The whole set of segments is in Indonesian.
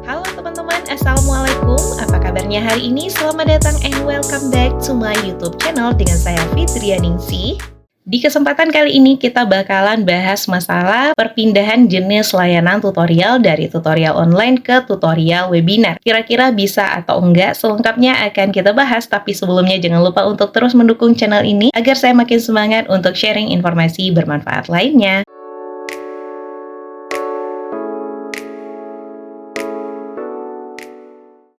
Halo teman-teman, Assalamualaikum. Apa kabarnya hari ini? Selamat datang and welcome back to my YouTube channel dengan saya Fitrianingsih. Di kesempatan kali ini kita bakalan bahas masalah perpindahan jenis layanan tutorial dari tutorial online ke tutorial webinar. Kira-kira bisa atau enggak? Selengkapnya akan kita bahas, tapi sebelumnya jangan lupa untuk terus mendukung channel ini agar saya makin semangat untuk sharing informasi bermanfaat lainnya.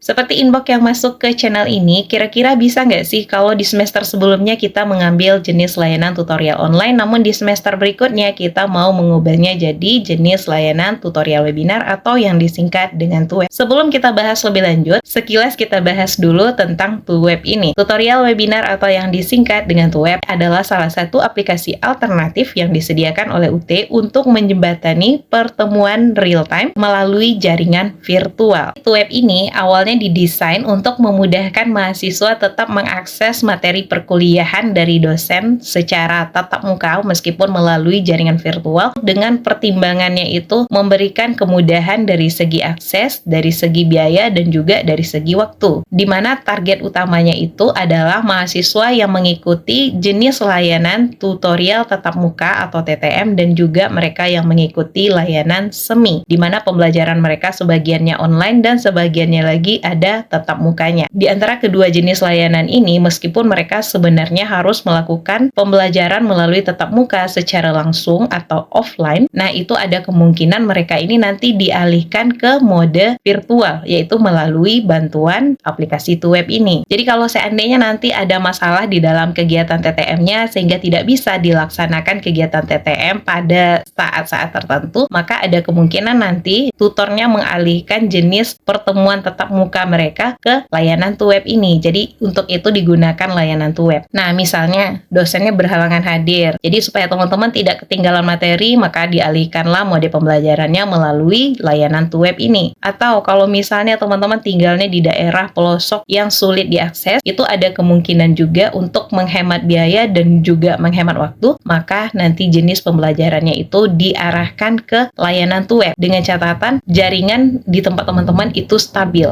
Seperti inbox yang masuk ke channel ini, kira-kira bisa nggak sih kalau di semester sebelumnya kita mengambil jenis layanan tutorial online, namun di semester berikutnya kita mau mengubahnya jadi jenis layanan tutorial webinar atau yang disingkat dengan TUWEB. Sebelum kita bahas lebih lanjut, sekilas kita bahas dulu tentang TUWEB ini. Tutorial webinar atau yang disingkat dengan TUWEB adalah salah satu aplikasi alternatif yang disediakan oleh UT untuk menjembatani pertemuan real-time melalui jaringan virtual. TUWEB ini awalnya didesain untuk memudahkan mahasiswa tetap mengakses materi perkuliahan dari dosen secara tatap muka meskipun melalui jaringan virtual, dengan pertimbangannya itu memberikan kemudahan dari segi akses, dari segi biaya, dan juga dari segi waktu, di mana target utamanya itu adalah mahasiswa yang mengikuti jenis layanan tutorial tatap muka atau TTM dan juga mereka yang mengikuti layanan semi, di mana pembelajaran mereka sebagiannya online dan sebagiannya lagi ada tatap mukanya. Di antara kedua jenis layanan ini, meskipun mereka sebenarnya harus melakukan pembelajaran melalui tatap muka secara langsung atau offline, nah itu ada kemungkinan mereka ini nanti dialihkan ke mode virtual, yaitu melalui bantuan aplikasi TUWEB ini. Jadi kalau seandainya nanti ada masalah di dalam kegiatan TTM-nya sehingga tidak bisa dilaksanakan kegiatan TTM pada saat-saat tertentu, maka ada kemungkinan nanti tutornya mengalihkan jenis pertemuan tatap muka mereka ke layanan TUWEB ini. Jadi untuk itu digunakan layanan TUWEB. Nah, misalnya dosennya berhalangan hadir. Jadi supaya teman-teman tidak ketinggalan materi, maka dialihkanlah mode pembelajarannya melalui layanan TUWEB ini. Atau kalau misalnya teman-teman tinggalnya di daerah pelosok yang sulit diakses, itu ada kemungkinan juga untuk menghemat biaya dan juga menghemat waktu, maka nanti jenis pembelajarannya itu diarahkan ke layanan TUWEB dengan catatan jaringan di tempat teman-teman itu stabil.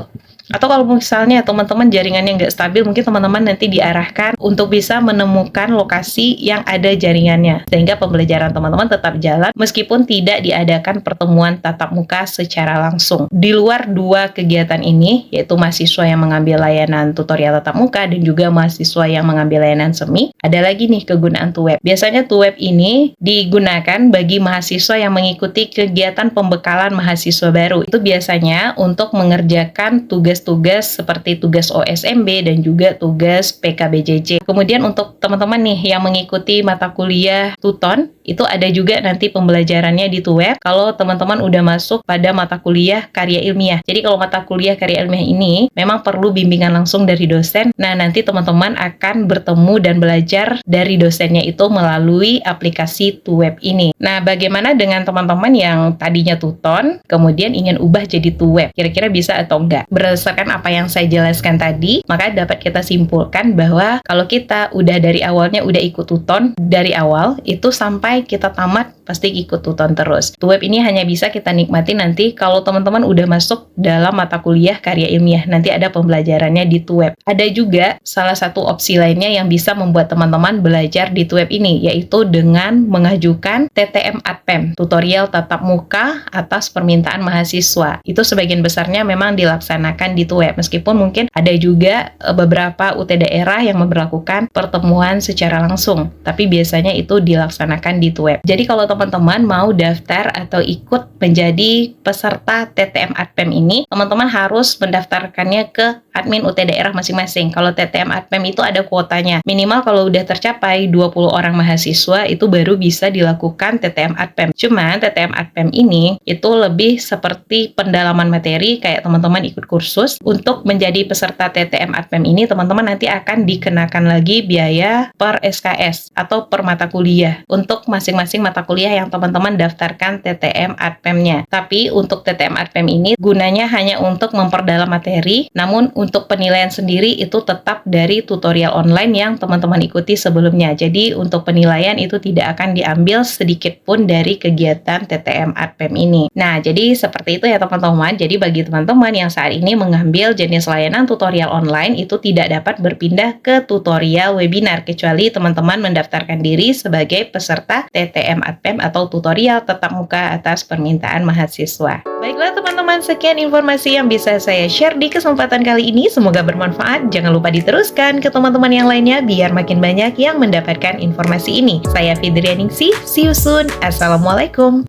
Atau kalau misalnya teman-teman jaringannya nggak stabil, mungkin teman-teman nanti diarahkan untuk bisa menemukan lokasi yang ada jaringannya, sehingga pembelajaran teman-teman tetap jalan meskipun tidak diadakan pertemuan tatap muka secara langsung. Di luar dua kegiatan ini, yaitu mahasiswa yang mengambil layanan tutorial tatap muka dan juga mahasiswa yang mengambil layanan semi, ada lagi nih kegunaan TUWEB. Biasanya TUWEB ini digunakan bagi mahasiswa yang mengikuti kegiatan pembekalan mahasiswa baru. Itu biasanya untuk mengerjakan tugas-tugas seperti tugas OSMB dan juga tugas PKBJJ. Kemudian untuk teman-teman nih yang mengikuti mata kuliah Tuton, itu ada juga nanti pembelajarannya di TUWEB kalau teman-teman udah masuk pada mata kuliah karya ilmiah. Jadi kalau mata kuliah karya ilmiah ini memang perlu bimbingan langsung dari dosen. Nah, nanti teman-teman akan bertemu dan belajar dari dosennya itu melalui aplikasi TUWEB ini. Nah, bagaimana dengan teman-teman yang tadinya Tuton kemudian ingin ubah jadi TUWEB? Kira-kira bisa atau enggak? Berdasarkan apa yang saya jelaskan tadi, maka dapat kita simpulkan bahwa kalau kita udah dari awalnya udah ikut Tuton dari awal, itu sampai kita tamat pasti ikut Tuton terus. TUWEB ini hanya bisa kita nikmati nanti kalau teman-teman udah masuk dalam mata kuliah karya ilmiah. Nanti ada pembelajarannya di TUWEB. Ada juga salah satu opsi lainnya yang bisa membuat teman-teman belajar di TUWEB ini, yaitu dengan mengajukan TTM ATPEM, tutorial tatap muka atas permintaan mahasiswa. Itu sebagian besarnya memang dilaksanakan di TUWEB, meskipun mungkin ada juga beberapa UT daerah yang memberlakukan pertemuan secara langsung, tapi biasanya itu dilaksanakan di TUWEB. Jadi kalau teman-teman mau daftar atau ikut menjadi peserta TTM ATPEM ini, teman-teman harus mendaftarkannya ke admin UT daerah masing-masing. Kalau TTM ATPEM itu ada kuotanya. Minimal kalau udah tercapai 20 orang mahasiswa itu baru bisa dilakukan TTM ATPEM. Cuman TTM ATPEM ini itu lebih seperti pendalaman materi, kayak teman-teman ikut kursus khusus untuk menjadi peserta TTM ATPEM ini, teman-teman nanti akan dikenakan lagi biaya per SKS atau per mata kuliah untuk masing-masing mata kuliah yang teman-teman daftarkan TTM ATPEM-nya. Tapi untuk TTM ATPEM ini gunanya hanya untuk memperdalam materi, namun untuk penilaian sendiri itu tetap dari tutorial online yang teman-teman ikuti sebelumnya. Jadi untuk penilaian itu tidak akan diambil sedikit pun dari kegiatan TTM ATPEM ini. Nah, jadi seperti itu ya teman-teman. Jadi bagi teman-teman yang saat ini mengambil jenis layanan tutorial online itu tidak dapat berpindah ke tutorial webinar kecuali teman-teman mendaftarkan diri sebagai peserta TTM ATPEM atau tutorial tatap muka atas permintaan mahasiswa. Baiklah teman-teman, sekian informasi yang bisa saya share di kesempatan kali ini. Semoga bermanfaat. Jangan lupa diteruskan ke teman-teman yang lainnya biar makin banyak yang mendapatkan informasi ini. Saya Fidrianingsih, see you soon. Assalamualaikum.